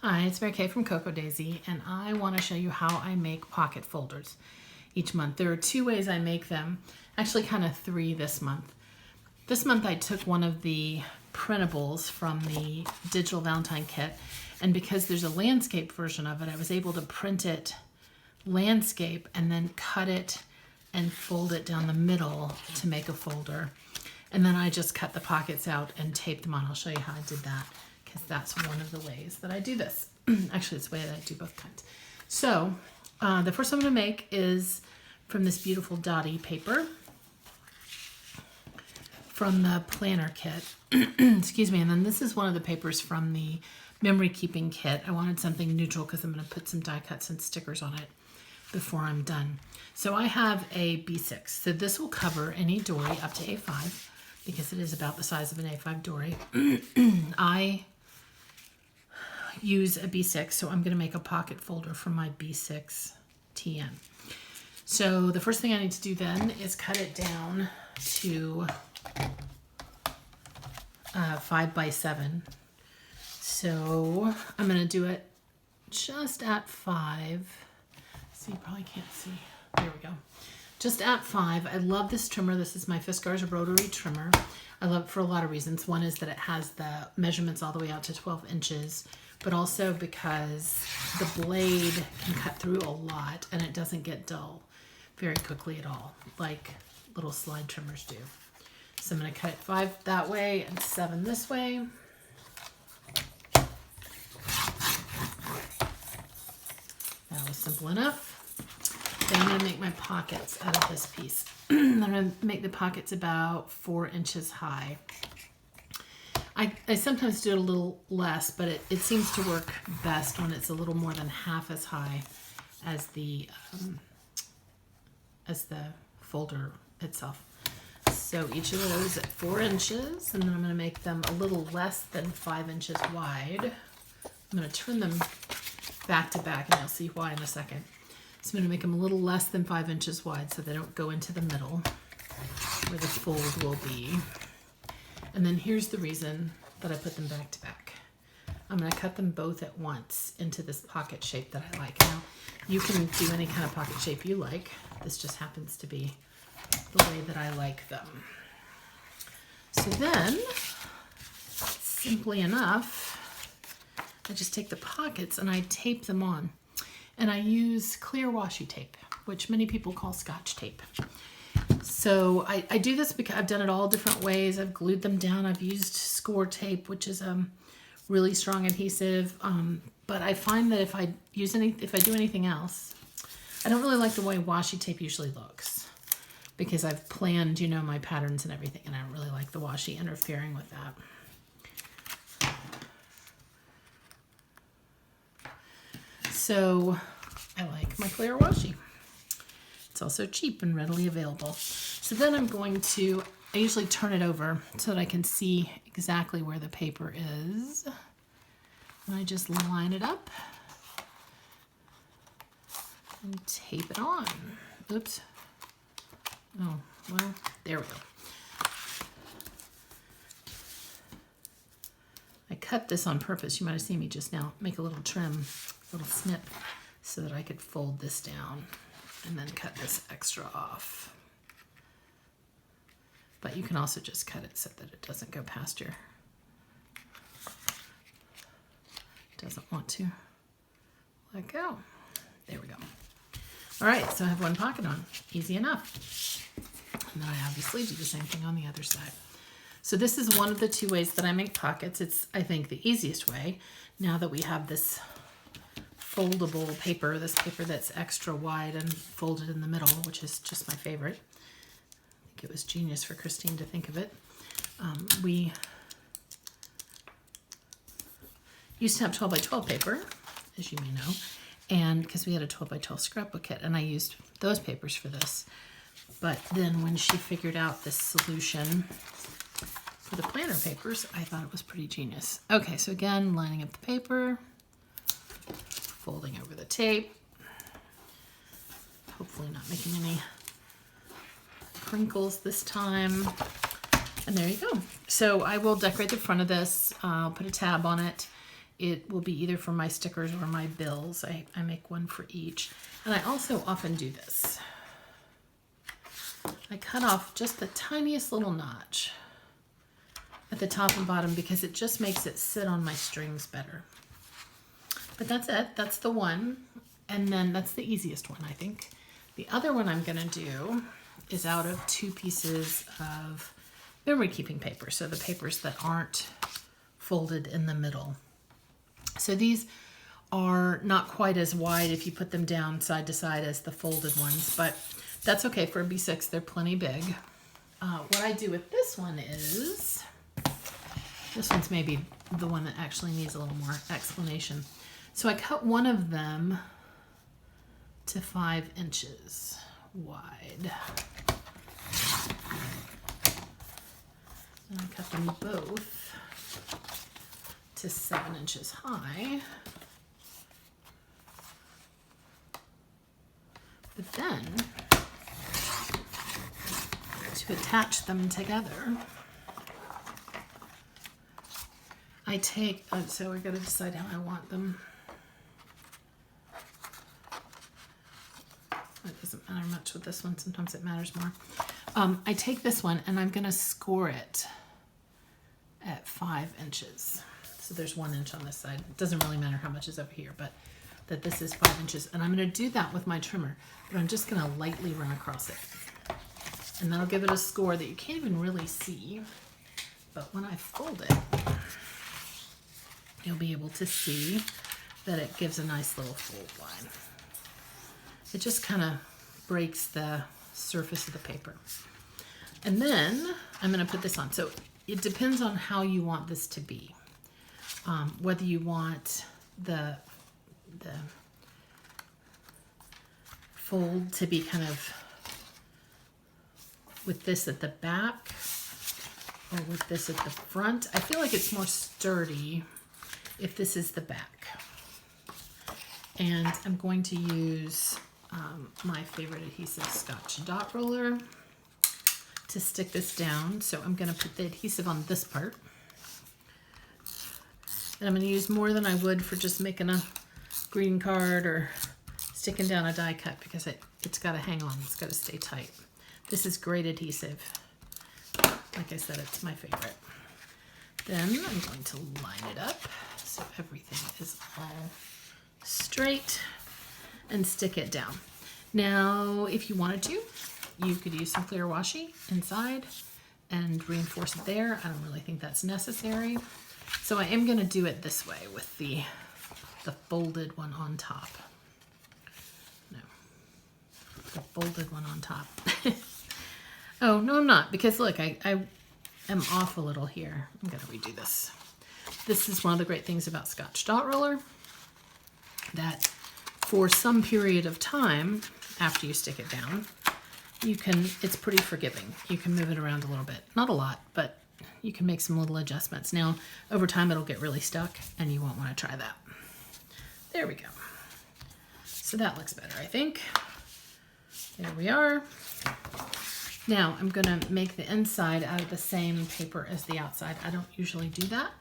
Hi, it's Mary Kay from Cocoa Daisy, and I want to show you how I make pocket folders each month. There are two ways I make them, actually kind of three this month. This month I took one of the printables from the Digital Valentine Kit, and because there's a landscape version of it, I was able to print it landscape and then cut it and fold it down the middle to make a folder. And then I just cut the pockets out and taped them on. I'll show you how I did that, because that's one of the ways that I do this. Actually, it's the way that I do both kinds. So the first one I'm going to make is from this beautiful Dottie paper from the planner kit. Excuse me. And then this is one of the papers from the memory keeping kit. I wanted something neutral because I'm going to put some die cuts and stickers on it before I'm done. So I have a B6. So this will cover any dory up to A5 because it is about the size of an A5 dory. I use a B6, so I'm going to make a pocket folder from my B6 TN. So the first thing I need to do then is cut it down to 5 by 7. So I'm going to do it just at 5. So you probably can't see. There we go. Just at 5. I love this trimmer. This is my Fiskars rotary trimmer. I love it for a lot of reasons. One is that it has the measurements all the way out to 12 inches, but also because the blade can cut through a lot and it doesn't get dull very quickly at all, like little slide trimmers do. So I'm going to cut it 5 that way and 7 this way. That was simple enough. Then I'm going to make my pockets out of this piece. I'm going to make the pockets about 4 inches high. I sometimes do it a little less, but it seems to work best when it's a little more than half as high as the folder itself. So each of those at 4 inches, and then I'm going to make them a little less than 5 inches wide. I'm going to turn them back to back, and you'll see why in a second. So I'm going to make them a little less than 5 inches wide so they don't go into the middle where the fold will be. And then here's the reason that I put them back to back. I'm going to cut them both at once into this pocket shape that I like. Now, you can do any kind of pocket shape you like. This just happens to be the way that I like them. So then, simply enough, I just take the pockets and I tape them on. And I use clear washi tape, which many people call Scotch tape. So I do this because I've done it all different ways. I've glued them down. I've used score tape, which is really strong adhesive. But I find that if I do anything else, I don't really like the way washi tape usually looks because I've planned, my patterns and everything, and I don't really like the washi interfering with that. So I like my clear washi. It's also cheap and readily available. So then I usually turn it over so that I can see exactly where the paper is. And I just line it up and tape it on. Oops. Oh, well, there we go. I cut this on purpose. You might have seen me just now make a little trim, little snip, so that I could fold this down and then cut this extra off. But you can also just cut it so that it doesn't go past your, doesn't want to let go. There we go. All right, so I have one pocket on, easy enough. And then I obviously do the same thing on the other side. So this is one of the two ways that I make pockets. It's, I think, the easiest way now that we have this foldable paper, this paper that's extra wide and folded in the middle, which is just my favorite. I think it was genius for Christine to think of it. We used to have 12 by 12 paper, as you may know, and because we had a 12 by 12 scrapbook kit, and I used those papers for this. But then when she figured out this solution for the planner papers, I thought it was pretty genius. Okay, so again, lining up the paper, folding over the tape, hopefully not making any crinkles this time, and there you go. So I will decorate the front of this. I'll put a tab on it. it will be either for my stickers or my bills. I make one for each. And I also often do this. I cut off just the tiniest little notch at the top and bottom because it just makes it sit on my strings better. But that's it. That's the one. And then that's the easiest one, I think. The other one I'm going to do is out of 2 pieces of memory keeping paper. So the papers that aren't folded in the middle. So these are not quite as wide if you put them down side to side as the folded ones, but that's okay for a B6. They're plenty big. What I do with this one is, this one's maybe the one that actually needs a little more explanation. So I cut one of them to 5 inches wide. And I cut them both to 7 inches high. But then, to attach them together, I take, so we're going to decide how I want them. It doesn't matter much with this one. Sometimes it matters more. I take this one and I'm going to score it at 5 inches. So there's 1 inch on this side. It doesn't really matter how much is over here, but that this is 5 inches. And I'm going to do that with my trimmer, but I'm just going to lightly run across it. And that'll give it a score that you can't even really see. But when I fold it, you'll be able to see that it gives a nice little fold line. It just kind of breaks the surface of the paper. And then I'm going to put this on. So it depends on how you want this to be. Whether you want the fold to be kind of with this at the back or with this at the front. I feel like it's more sturdy if this is the back. And I'm going to use my favorite adhesive, Scotch Dot Roller, to stick this down. So I'm going to put the adhesive on this part. And I'm going to use more than I would for just making a greeting card or sticking down a die cut because it's got to hang on. It's got to stay tight. This is great adhesive. Like I said, it's my favorite. Then I'm going to line it up so everything is all straight and stick it down. Now, if you wanted to, you could use some clear washi inside and reinforce it there. I don't really think that's necessary. So I am going to do it this way with the folded one on top. No, the folded one on top. Oh, no, I'm not, because look, I am off a little here. I'm going to redo this. This is one of the great things about Scotch Dot Roller, that for some period of time after you stick it down, it's pretty forgiving. You can move it around a little bit. Not a lot, but you can make some little adjustments. Now, over time, it'll get really stuck, and you won't want to try that. There we go. So that looks better, I think. There we are. Now, I'm going to make the inside out of the same paper as the outside. I don't usually do that,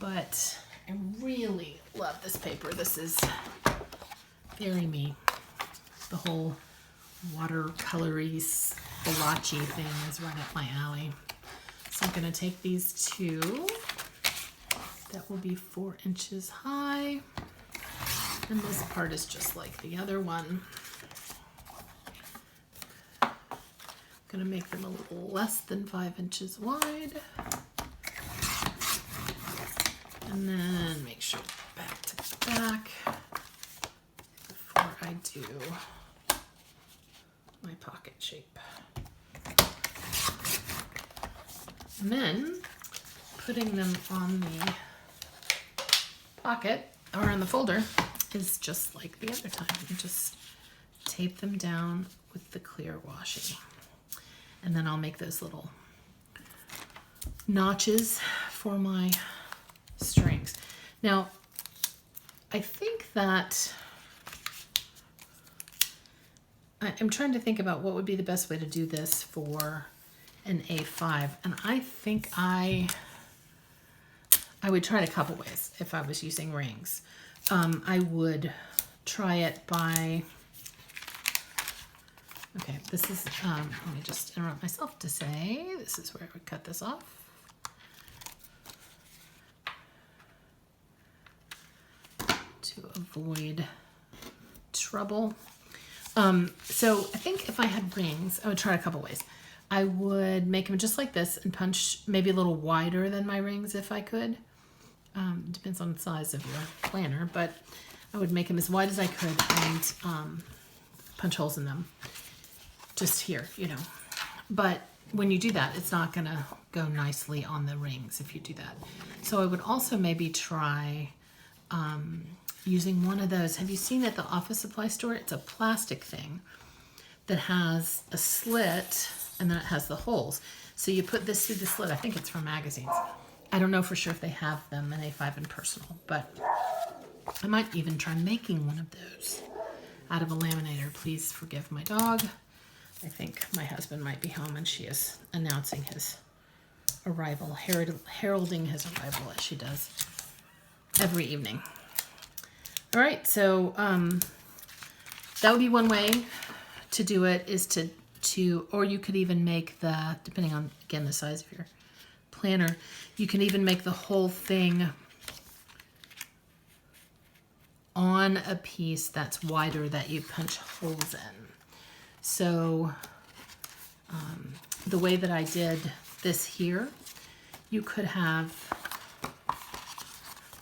but I really love this paper. This is very me. The whole watercolory splotchy thing is right up my alley. So I'm going to take these 2. That will be 4 inches high. And this part is just like the other one. I'm going to make them a little less than 5 inches wide. And then make sure back to back before I do my pocket shape. And then putting them on the pocket or on the folder is just like the other time. You just tape them down with the clear washi. And then I'll make those little notches for my strings. Now, I think that I'm trying to think about what would be the best way to do this for an A5, and I think I I would try it a couple ways if I was using rings. I would try it by, okay, this is, let me just interrupt myself to say, this is where I would cut this off. To avoid trouble. So I think if I had rings, I would try a couple ways. I would make them just like this and punch maybe a little wider than my rings if I could. Depends on the size of your planner, but I would make them as wide as I could and punch holes in them. Just here, you know. But when you do that, it's not going to go nicely on the rings if you do that. So I would also maybe try using one of those. Have you seen at the office supply store? It's a plastic thing that has a slit and then it has the holes. So you put this through the slit. I think it's from magazines. I don't know for sure if they have them in A5 and Personal, but I might even try making one of those out of a laminator. Please forgive my dog. I think my husband might be home and she is announcing his arrival, heralding his arrival as she does every evening. All right, so that would be one way to do it, is to, or you could even make the, depending on, again, the size of your planner, you can even make the whole thing on a piece that's wider that you punch holes in. So the way that I did this here, you could have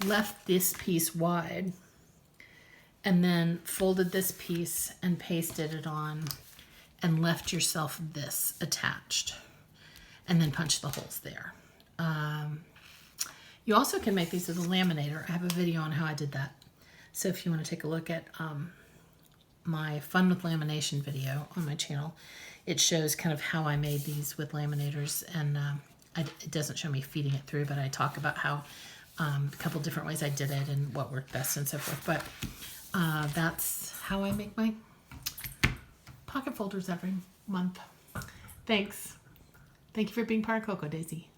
left this piece wide and then folded this piece and pasted it on and left yourself this attached and then punch the holes there. You also can make these with a laminator. I have a video on how I did that. So if you want to take a look at my Fun with Lamination video on my channel, it shows kind of how I made these with laminators, and it doesn't show me feeding it through, but I talk about how a couple different ways I did it and what worked best and so forth. But that's how I make my pocket folders every month. Thanks. Thank you for being part of Cocoa Daisy.